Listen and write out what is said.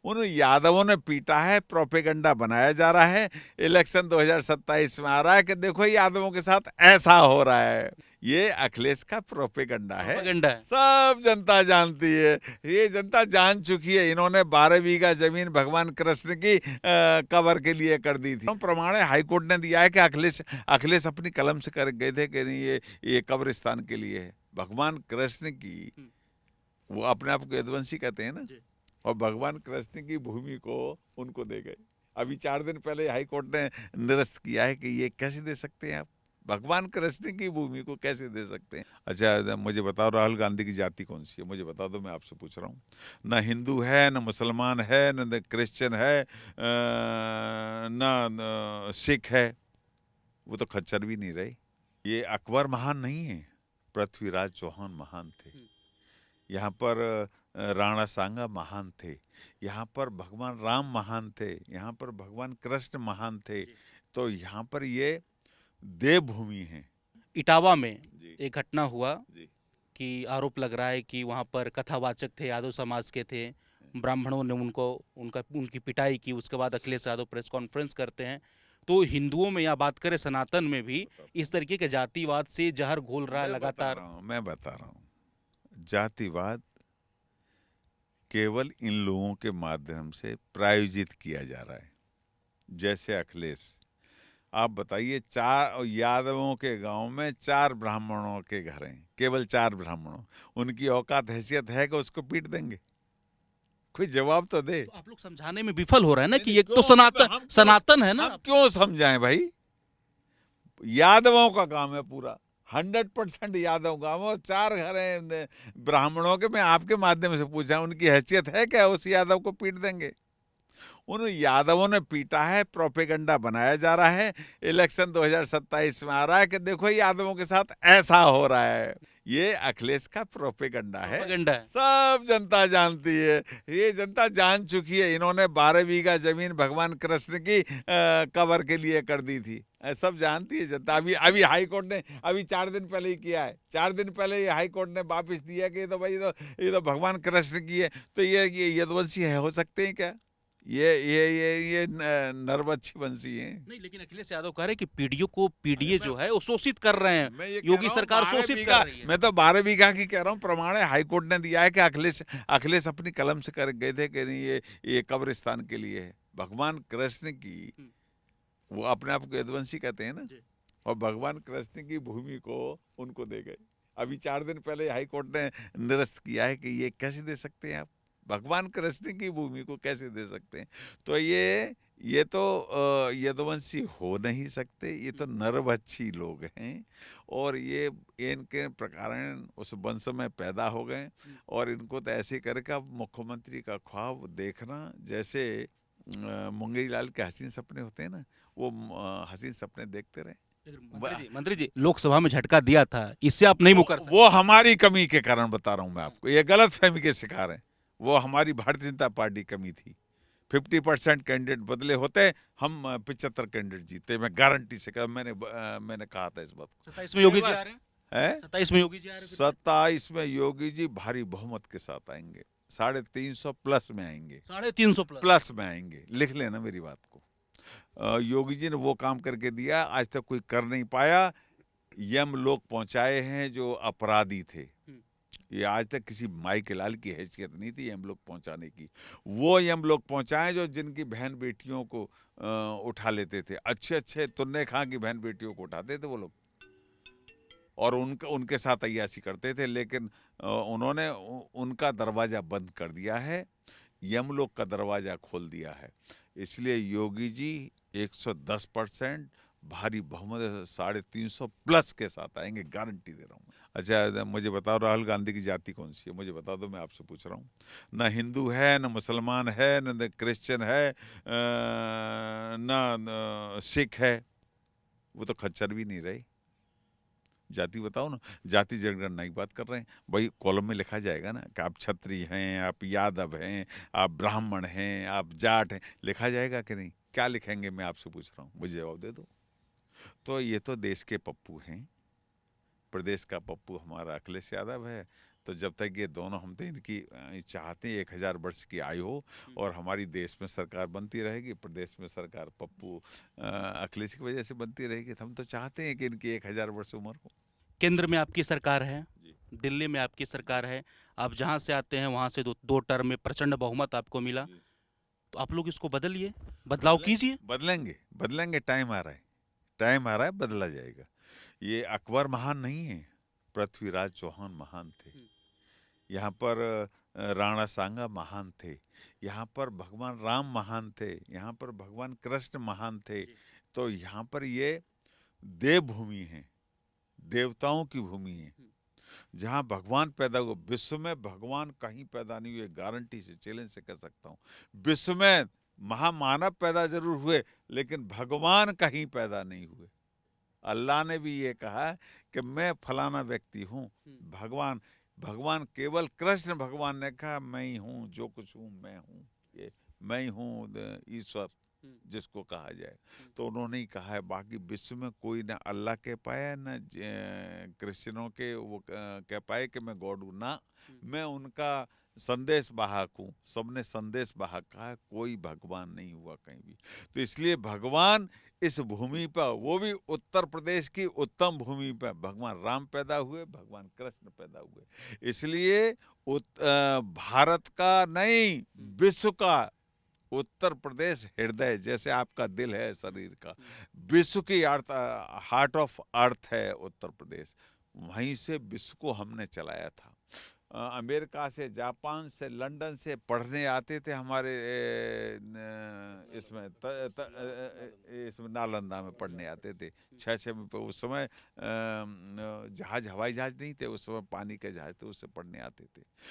उन यादवों ने पीटा है, प्रोपेगेंडा बनाया जा रहा है। इलेक्शन 2027 में आ रहा है कि देखो यादवों के साथ ऐसा हो रहा है। ये अखिलेश का प्रोपेगेंडा है, प्रोपेगेंडा है। सब जनता जानती है, ये जनता जान चुकी है। इन्होंने 12 बीघा जमीन भगवान कृष्ण की कबर के लिए कर दी थी। प्रमाण है, हाईकोर्ट ने दिया है कि अखिलेश अपनी कलम से कर गए थे कि नहीं ये कब्रिस्तान के लिए है। भगवान कृष्ण की, वो अपने आप को यदुवंशी कहते हैं ना, और भगवान कृष्ण की भूमि को उनको दे गए। अभी 4 दिन पहले हाई कोर्ट ने निरस्त किया है कि ये कैसे दे सकते हैं आप, भगवान कृष्ण की भूमि को कैसे दे सकते हैं। अच्छा मुझे बताओ, राहुल गांधी की जाति कौन सी है, मुझे बता दो, मैं आपसे पूछ रहा हूँ। न हिंदू है, न मुसलमान है, न क्रिश्चियन है, न सिख है, वो तो खच्चर भी नहीं रहे। ये अकबर महान नहीं है, पृथ्वीराज चौहान महान थे। यहाँ पर राणा सांगा महान थे, यहाँ पर भगवान राम महान थे, यहाँ पर भगवान कृष्ण महान थे। तो यहाँ पर ये देवभूमि है। इटावा में जी एक घटना हुआ जी कि आरोप लग रहा है कि वहाँ पर कथावाचक थे, यादव समाज के थे, ब्राह्मणों ने उनकी पिटाई की। उसके बाद अखिलेश यादव प्रेस कॉन्फ्रेंस करते हैं। तो हिंदुओं में या बात करें सनातन में भी इस तरीके के जातिवाद से जहर घोल रहा है लगातार। मैं बता रहा हूँ, जातिवाद केवल इन लोगों के माध्यम से प्रायोजित किया जा रहा है। जैसे अखिलेश, आप बताइए, 4 यादवों के गांव में 4 ब्राह्मणों के घर हैं, केवल 4 ब्राह्मणों, उनकी औकात हैसियत है कि उसको पीट देंगे? कोई जवाब तो दे। तो आप लोग समझाने में विफल हो रहे हैं ना नहीं कि नहीं, ये तो सनातन है ना। हम क्यों समझाएं भाई? यादवों का काम है पूरा, 100% यादव गांव, और 4 घर हैं ब्राह्मणों के। मैं आपके माध्यम से पूछा, उनकी हैसियत है क्या उस यादव को पीट देंगे? उन यादवों ने पीटा है, प्रोपेगेंडा बनाया जा रहा है। इलेक्शन 2027 में आ रहा है कि देखो यादवों के साथ ऐसा हो रहा है। ये अखिलेश का प्रोपेगेंडा है, प्रोपेगेंडा है। सब जनता जानती है, ये जनता जान चुकी है। इन्होंने 12 बीघा जमीन भगवान कृष्ण की कबर के लिए कर दी थी, सब जानती है जनता। अभी अभी हाई कोर्ट ने अभी 4 दिन पहले ही किया है, 4 दिन पहले हाई कोर्ट ने वापिस दिया कि ये तो भाई ये तो भगवान कृष्ण की है। तो ये यदुवंशी है, हो सकते हैं क्या? ये नरवच्छी वंशी है। नहीं, लेकिन अखिलेश यादव कह रहे हैं कि पीडीए जो है वो शोषित कर रहे हैं। मैं ये कह योगी रहा हूँ सरकार 12 शोषित कर बीघा, रही है। मैं तो 12 बीघा की कह रहा हूँ। प्रमाण है, हाई कोर्ट ने दिया है कि अखिलेश अपनी कलम से कर गए थे कि नहीं ये कब्रिस्तान के लिए है। भगवान कृष्ण की, वो अपने आप को यदुवंशी कहते हैं ना, और भगवान कृष्ण की भूमि को उनको दे गए। अभी 4 दिन पहले हाई कोर्ट ने निरस्त किया है कि ये कैसे दे सकते हैं आप, भगवान कृष्ण की भूमि को कैसे दे सकते हैं? तो ये तो यदुवंशी हो नहीं सकते, ये तो नरभक्षी लोग हैं, और ये इनके प्रकार उस वंश में पैदा हो गए। और इनको तो ऐसे करके अब मुख्यमंत्री का ख्वाब देखना, जैसे मुंगेरी लाल के हसीन सपने होते हैं ना, वो हसीन सपने देखते रहे। मंत्री जी लोकसभा में झटका दिया था, इससे आप नहीं मुकर सकते। वो हमारी कमी के कारण बता रहा हूं मैं आपको, ये गलत फहमी के शिकार है। वो हमारी भारतीय जनता पार्टी कमी थी। 50% कैंडिडेट बदले होते, हम 75 कैंडिडेट जीते, मैं गारंटी से कहा। मैंने कहा था इस बात को। 27 में योगी जी आ रहे हैं। है 27 में योगी जी आ रहे हैं। 27 में योगी जी भारी बहुमत के साथ आएंगे, 350 प्लस में आएंगे, 350 प्लस। प्लस में आएंगे, लिख लेना मेरी बात को। योगी जी ने वो काम करके दिया, आज तक कोई कर नहीं पाया। यम लोग पहुंचाए हैं जो अपराधी थे, ये आज तक किसी माई के लाल की हैसियत नहीं थी यम लोग पहुंचाने की। वो यम लोग पहुंचाए जो जिनकी बहन बेटियों को उठा लेते थे, अच्छे अच्छे तुन्ने खां की बहन बेटियों को उठाते थे वो लोग, और उनके साथ अय्याशी करते थे। लेकिन उन्होंने उनका दरवाजा बंद कर दिया है, यमलोक का दरवाजा खोल दिया है। इसलिए योगी जी 110% भारी बहुमत 350 प्लस के साथ आएंगे, गारंटी दे रहा हूँ। अच्छा मुझे बताओ, राहुल गांधी की जाति कौन सी है, मुझे बता दो, मैं आपसे पूछ रहा हूँ। न हिंदू है, न मुसलमान है, न क्रिश्चियन है, न सिख है, वो तो खच्चर भी नहीं रहे। जाति बताओ ना, जाति जनगणना की बात कर रहे हैं भाई, कॉलम में लिखा जाएगा ना कि आप क्षत्रिय हैं, आप यादव हैं, आप ब्राह्मण हैं, आप जाट हैं, लिखा जाएगा कि नहीं? क्या लिखेंगे, मैं आपसे पूछ रहा हूँ, मुझे जवाब दे दो। तो ये तो देश के पप्पू हैं, प्रदेश का पप्पू हमारा अखिलेश यादव है, तो जब तक ये दोनों हम तो इनकी चाहते हैं 1000 वर्ष की आयु हो और हमारी देश में सरकार बनती रहेगी, प्रदेश में सरकार पप्पू अखिलेश की वजह से बनती रहेगी, तो हम तो चाहते हैं कि इनकी 1000 वर्ष उम्र हो। केंद्र में आपकी सरकार है, जी। दिल्ली में आपकी सरकार है, आप जहाँ से आते हैं वहाँ से दो टर्म में प्रचंड बहुमत आपको मिला, जी। तो आप लोग इसको बदलिए, बदलाव कीजिए। बदलेंगे बदलेंगे, टाइम आ रहा है, टाइम आ रहा है, बदला जाएगा। ये अकबर महान नहीं है, पृथ्वीराज चौहान महान थे। यहाँ पर राणा सांगा महान थे, यहाँ पर भगवान राम महान थे, यहाँ पर भगवान कृष्ण महान थे। तो यहाँ पर ये देवभूमि है, देवताओं की भूमि है, जहाँ भगवान पैदा हुए। विश्व में भगवान कहीं पैदा नहीं हुए, गारंटी से, चैलेंज से कह सकता हूँ। विश्व में महामानव पैदा जरूर हुए, लेकिन भगवान कहीं पैदा नहीं हुए। अल्लाह ने भी ये कहा कि मैं फलाना व्यक्ति हूँ। भगवान भगवान केवल कृष्ण भगवान ने कहा मैं ही हूँ, जो कुछ हूँ मैं हूँ, ये मैं ही हूँ ईश्वर जिसको कहा जाए। तो उन्होंने ही कहा है। बाकी विश्व में कोई ना अल्लाह कह पाया, ना क्रिश्चियनों के वो कह पाए कि मैं गॉड हूँ, ना मैं उनका संदेश वाहक हूँ। सबने संदेश वाहक कहा है, कोई भगवान नहीं हुआ कहीं भी। तो इसलिए भगवान इस भूमि पर, वो भी उत्तर प्रदेश की उत्तम भूमि पर, भगवान राम पैदा हुए, भगवान कृष्ण पैदा हुए। इसलिए भारत का नहीं, विश्व का उत्तर प्रदेश हृदय, जैसे आपका दिल है शरीर का, विश्व की अर्थ, हार्ट ऑफ अर्थ है उत्तर प्रदेश। वहीं से विश्व को हमने चलाया था। अमेरिका से, जापान से, लंदन से पढ़ने आते थे हमारे इसमें नालंदा में पढ़ने आते थे। 6 में उस समय जहाज, हवाई जहाज नहीं थे उस समय, पानी के जहाज थे, उससे पढ़ने आते थे।